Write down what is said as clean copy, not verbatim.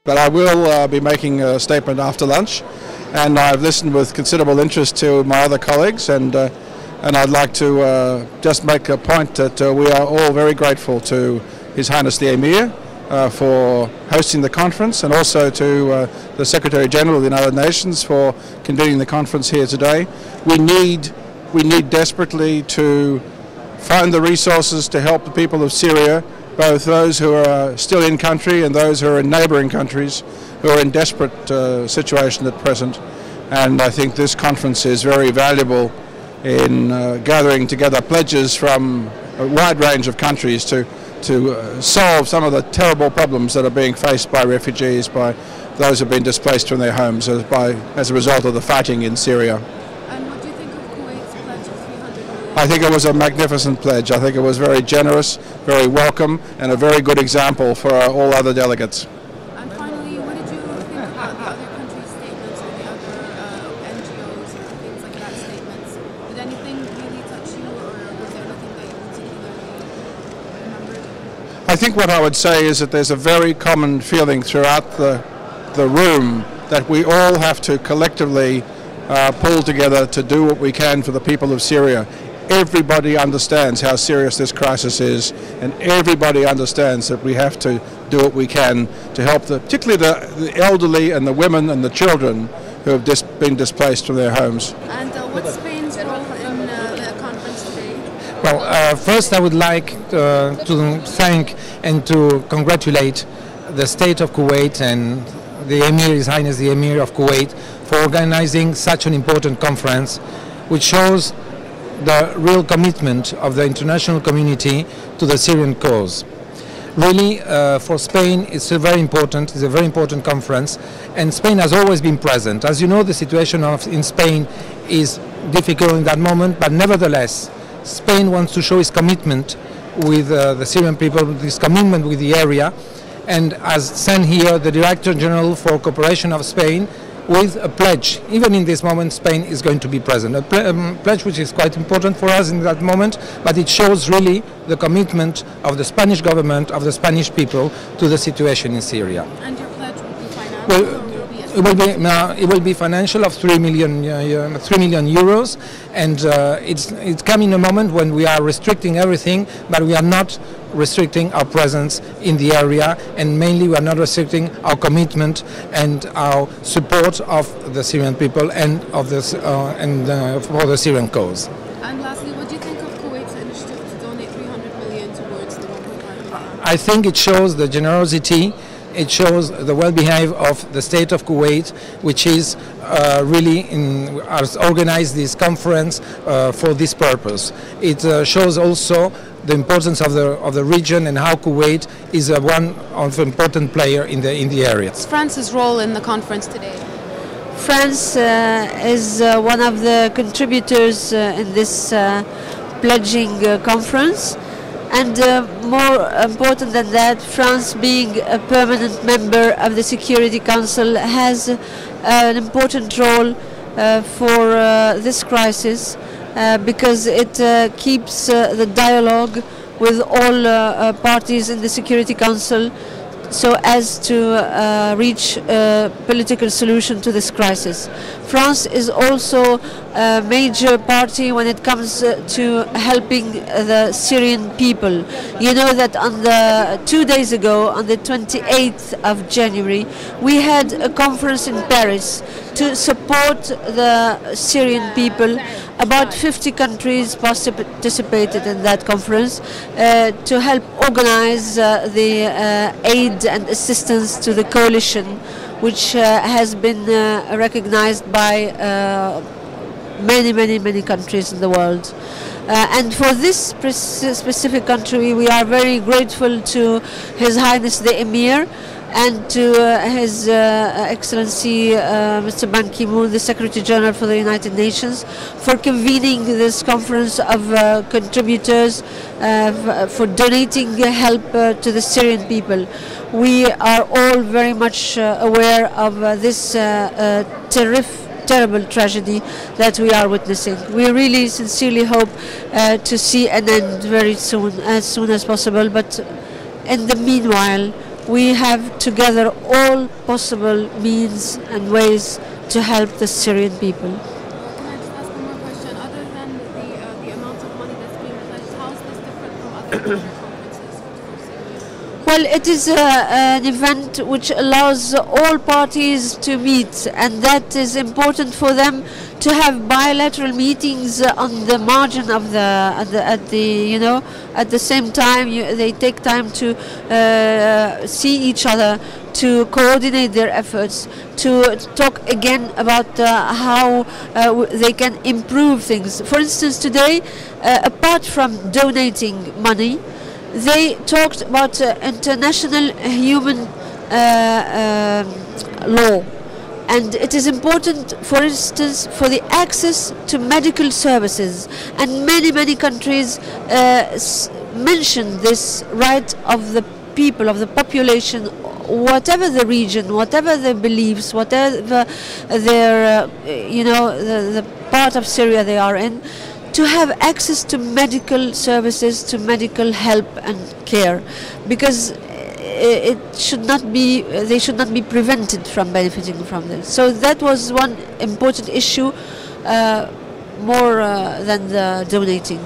but I will be making a statement after lunch, and I've listened with considerable interest to my other colleagues, and I'd like to just make a point that we are all very grateful to His Highness the Amir for hosting the conference, and also to the Secretary General of the United Nations for convening the conference here today. We need desperately to find the resources to help the people of Syria, both those who are still in country and those who are in neighbouring countries who are in desperate situation at present. And I think this conference is very valuable in gathering together pledges from a wide range of countries to solve some of the terrible problems that are being faced by refugees, by those who have been displaced from their homes as a result of the fighting in Syria. And what do you think of Kuwait's pledge of 300 million? I think it was a magnificent pledge. I think it was very generous, very welcome, and a very good example for all other delegates. And finally, what did you think about the other countries' statements or the other NGOs or things like that statements? Did anything really touch you, or was there anything that you particularly remembered? I think what I would say is that there's a very common feeling throughout the room that we all have to collectively pull together to do what we can for the people of Syria. Everybody understands how serious this crisis is, and everybody understands that we have to do what we can to help particularly the elderly and the women and the children who have been displaced from their homes. And what's Spain's role in the conference today? Well, first I would like to thank and to congratulate the state of Kuwait and the Emir, His Highness the Emir of Kuwait, for organizing such an important conference, which shows the real commitment of the international community to the Syrian cause. Really, for Spain, it's a very important conference, and Spain has always been present. As you know, the situation in Spain is difficult in that moment, but nevertheless, Spain wants to show its commitment with the Syrian people, this commitment with the area, and has sent here the Director General for Cooperation of Spain with a pledge. Even in this moment, Spain is going to be present. A pledge which is quite important for us in that moment, but it shows really the commitment of the Spanish government, of the Spanish people, to the situation in Syria. And your pledge will be financial? Well, it will be financial of 3 million euros, and it's coming a moment when we are restricting everything, but we are not restricting our presence in the area, and mainly we are not restricting our commitment and our support of the Syrian people and of this for the Syrian cause. And lastly, what do you think of Kuwait's initiative to donate 300 million towards the 1.5 million? I think it shows the generosity. It shows the well-behaved of the state of Kuwait, which is has organized this conference for this purpose. It shows also the importance of the region and how Kuwait is one of the important player in the area. What's France's role in the conference today? France is one of the contributors in this pledging conference. And more important than that, France, being a permanent member of the Security Council, has an important role for this crisis because it keeps the dialogue with all parties in the Security Council so as to reach a political solution to this crisis. France is also a major party when it comes to helping the Syrian people. You know that on 2 days ago, on the 28th of January, we had a conference in Paris to support the Syrian people. About 50 countries participated in that conference to help organize the aid and assistance to the coalition, which has been recognized by many countries in the world. And for this specific country, we are very grateful to His Highness the Emir and to His Excellency Mr. Ban Ki-moon, the Secretary General for the United Nations, for convening this conference of contributors, for donating help to the Syrian people. We are all very much aware of this terrible tragedy that we are witnessing. We really sincerely hope to see an end very soon, as possible, but in the meanwhile, we have together all possible means and ways to help the Syrian people. Can I just ask one more question? Other than the amount of money that's being pledged, how is this different from other conferences for Syria? Well, it is an event which allows all parties to meet, and that is important for them to have bilateral meetings on the margin of at the same time. They take time to see each other, to coordinate their efforts, to talk again about how they can improve things. For instance, today, apart from donating money, they talked about international human law. And it is important, for instance, for the access to medical services. And many countries mention this right of the people, of the population, whatever the region, whatever their beliefs, whatever their, the part of Syria they are in, to have access to medical services, to medical help and care, because they should not be prevented from benefiting from this. So that was one important issue, more than the donating.